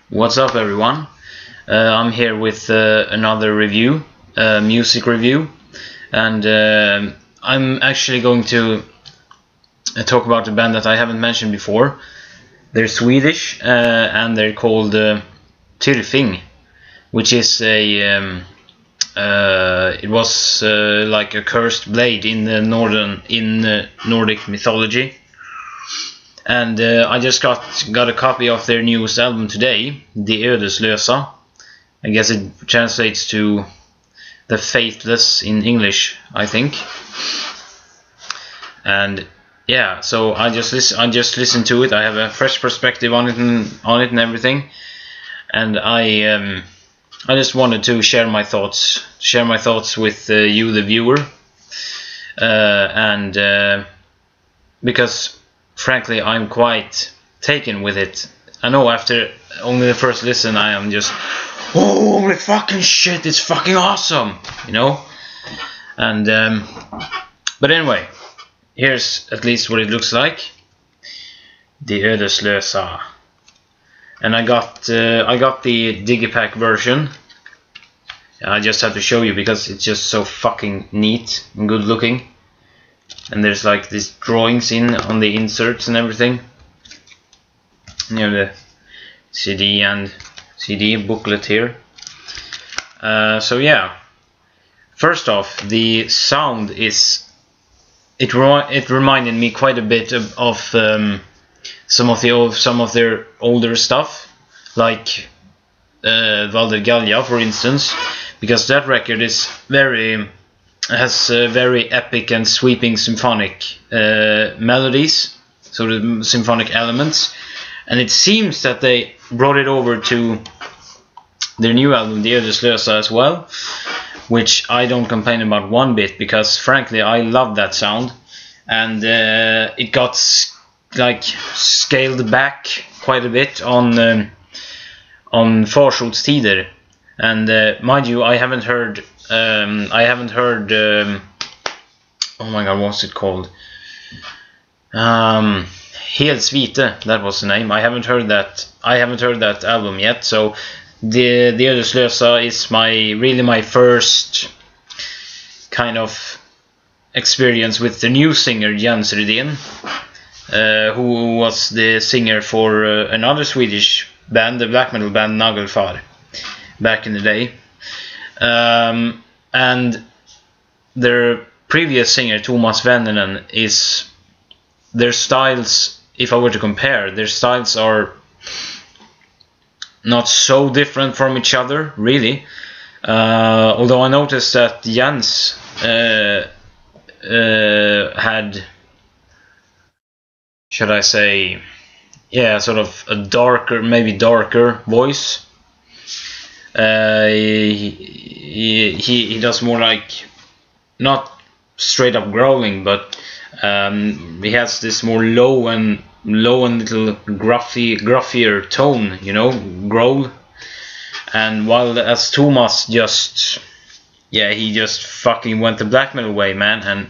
What's up, everyone? I'm here with another review, music review, and I'm actually going to talk about a band that I haven't mentioned before. They're Swedish and they're called Thyrfing, which is a it was like a cursed blade in the Nordic mythology. And I just got a copy of their newest album today, the Ödeslösa. I guess it translates to the faithless in English, I think. And yeah, so I just listened to it. I have a fresh perspective on it and everything. And I just wanted to share my thoughts with you, the viewer, because frankly, I'm quite taken with it. I know after only the first listen, I am just, oh, holy fucking shit, it's fucking awesome, you know? And, but anyway, here's at least what it looks like. The Ödeslösa. And I got the Digipack version. I just have to show you because it's just so fucking neat and good looking. And there's like these drawings on the inserts and everything. You know, the CD booklet here. So yeah. First off, the sound is it reminded me quite a bit of some of their older stuff, like Valder Gallia, for instance, because that record is has very epic and sweeping symphonic melodies, so the symphonic elements, and it seems that they brought it over to their new album, the Ödeslösa, as well, which I don't complain about one bit, because frankly I love that sound, and it got like scaled back quite a bit on Farsortstider, and mind you, I haven't heard oh my god, what's it called? Helt Svite, that was the name. I haven't heard that album yet, so the Ödeslösa is really my first kind of experience with the new singer Jens Rydén, who was the singer for another Swedish band, the black metal band Nagelfar, back in the day. And their previous singer, Thomas Venninen, their styles, if I were to compare, their styles are not so different from each other, really. Although I noticed that Jens had, should I say, yeah, sort of a maybe darker voice. He does more like, not straight up growling, but he has this more low and little gruffier tone, you know, growl. And while as Thomas he just fucking went the black metal way, man, and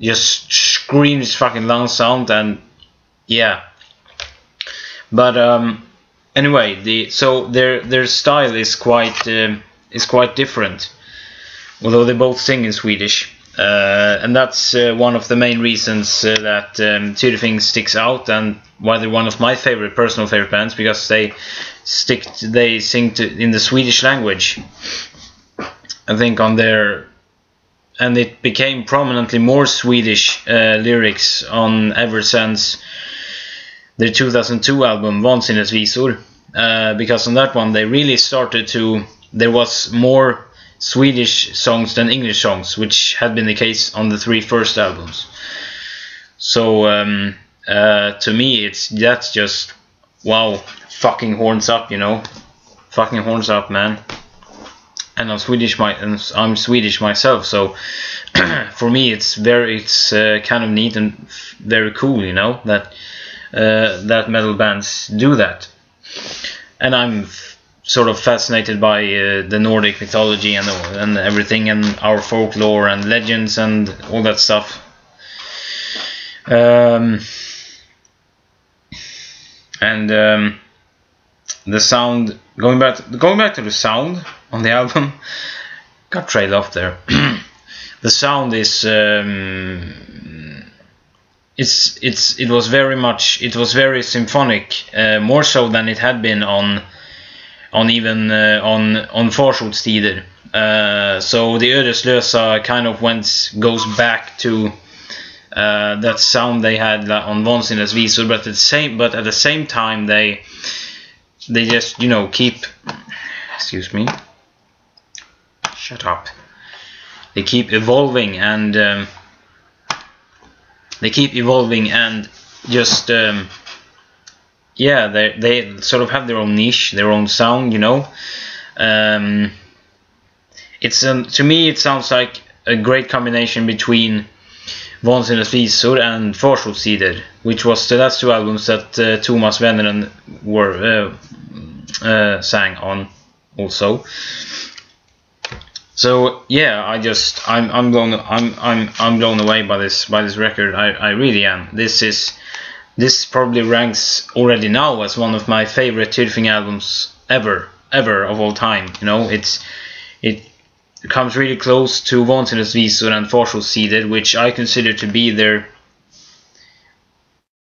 just screamed his fucking lungs out, and yeah. But anyway, their style is quite different, although they both sing in Swedish, and that's one of the main reasons that Thyrfing sticks out, and why they're one of my personal favorite bands, because they sing in the Swedish language. I think and it became prominently more Swedish lyrics ever since their 2002 album Vansinnesvisor, because on that one they really there was more Swedish songs than English songs, which had been the case on the 3 first albums. So to me that's just wow, fucking horns up, you know, fucking horns up, man. And I'm Swedish myself, so for me it's kind of neat and very cool, you know, that metal bands do that. And I'm sort of fascinated by the Nordic mythology and everything, and our folklore and legends and all that stuff. the sound, going back to the sound on the album, got trailed off there. The sound is it was very symphonic, more so than it had been on Farsortstider. So the Ödeslösa kind of goes back to that sound they had on Vansinnes visor, but at the same time they just, you know, keep, excuse me, shut up. They keep evolving and just yeah, they sort of have their own niche, their own sound, you know. It's to me it sounds like a great combination between Vansinnes visor and Farsortstider, which was the last two albums that Thomas Venneren sang on also. So yeah, I'm blown away by this record. I really am. This probably ranks already now as one of my favorite Thyrfing albums ever of all time. You know, it comes really close to Vansinnes visor and Farsortstider, which I consider to be their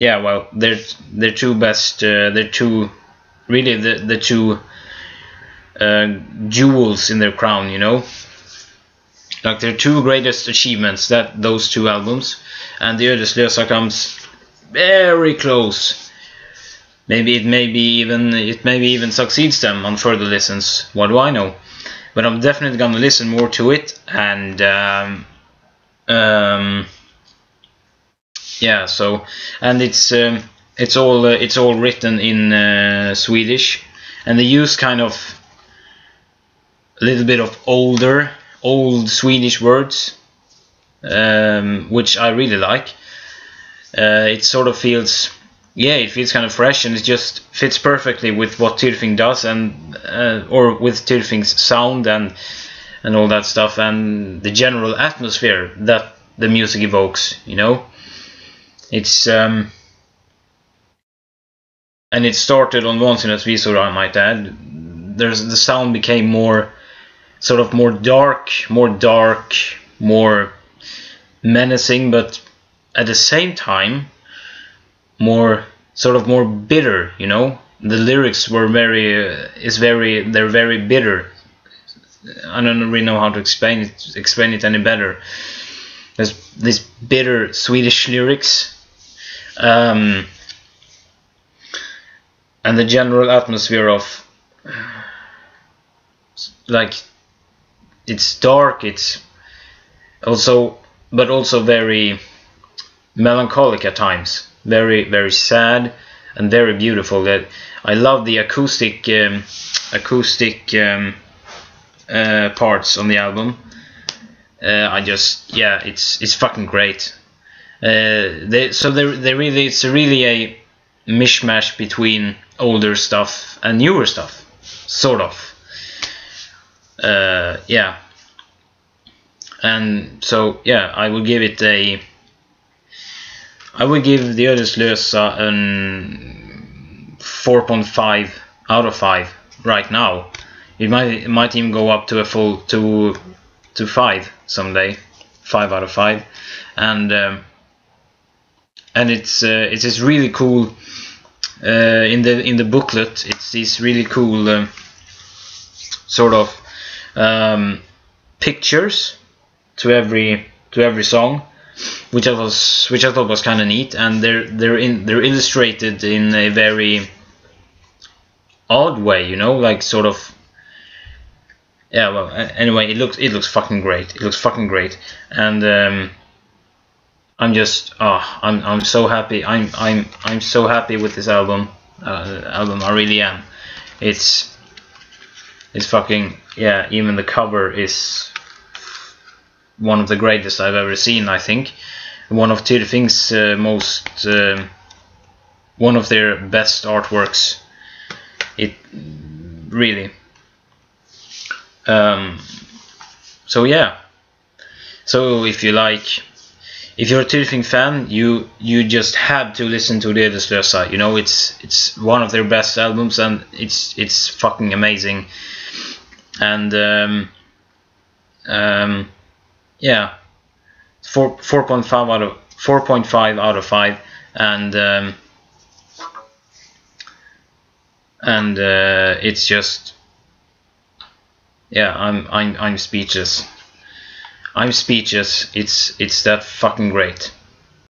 two best. They're two really the two jewels in their crown, you know, like their two greatest achievements, that those two albums, and the Ödeslösa comes very close. Maybe it even succeeds them on further listens. What do I know? But I'm definitely gonna listen more to it, and yeah. So, and it's all written in Swedish, and they use kind of a little bit of old Swedish words, which I really like. It sort of feels, it feels kind of fresh, and it just fits perfectly with what Thyrfing does, and or with Thyrfing's sound and all that stuff, and the general atmosphere that the music evokes, you know. It's and it started on Vansinnes visor, I might add. The sound became more dark, more menacing, but at the same time more bitter, you know. The lyrics were they're very bitter. I don't really know how to explain it any better. There's these bitter Swedish lyrics, and the general atmosphere of, like, it's dark, it's also very melancholic at times, very sad and very beautiful. That I love the acoustic parts on the album. It's fucking great. It's really a mishmash between older stuff and newer stuff, sort of. And so I would give the Ödeslösa an 4.5 out of 5 right now. It might even go up to a full to 5 someday, 5 out of 5, and it's this really cool in the booklet. It's these really cool sort of pictures to every song, which I thought was kind of neat, and they're illustrated in a very odd way, you know, like sort of. Yeah, well, anyway, it looks fucking great. It looks fucking great, and I'm so happy. I'm so happy with this album. I really am. It's fucking, even the cover is one of the greatest I've ever seen. I think one of Thyrfing's one of their best artworks. It really. So if you like if you're a Thyrfing fan, you just have to listen to the Ödeslösa. You know, it's one of their best albums, and it's fucking amazing. And yeah, 4.5 out of 5, and it's just, yeah, I'm speechless. I'm speechless. It's that fucking great.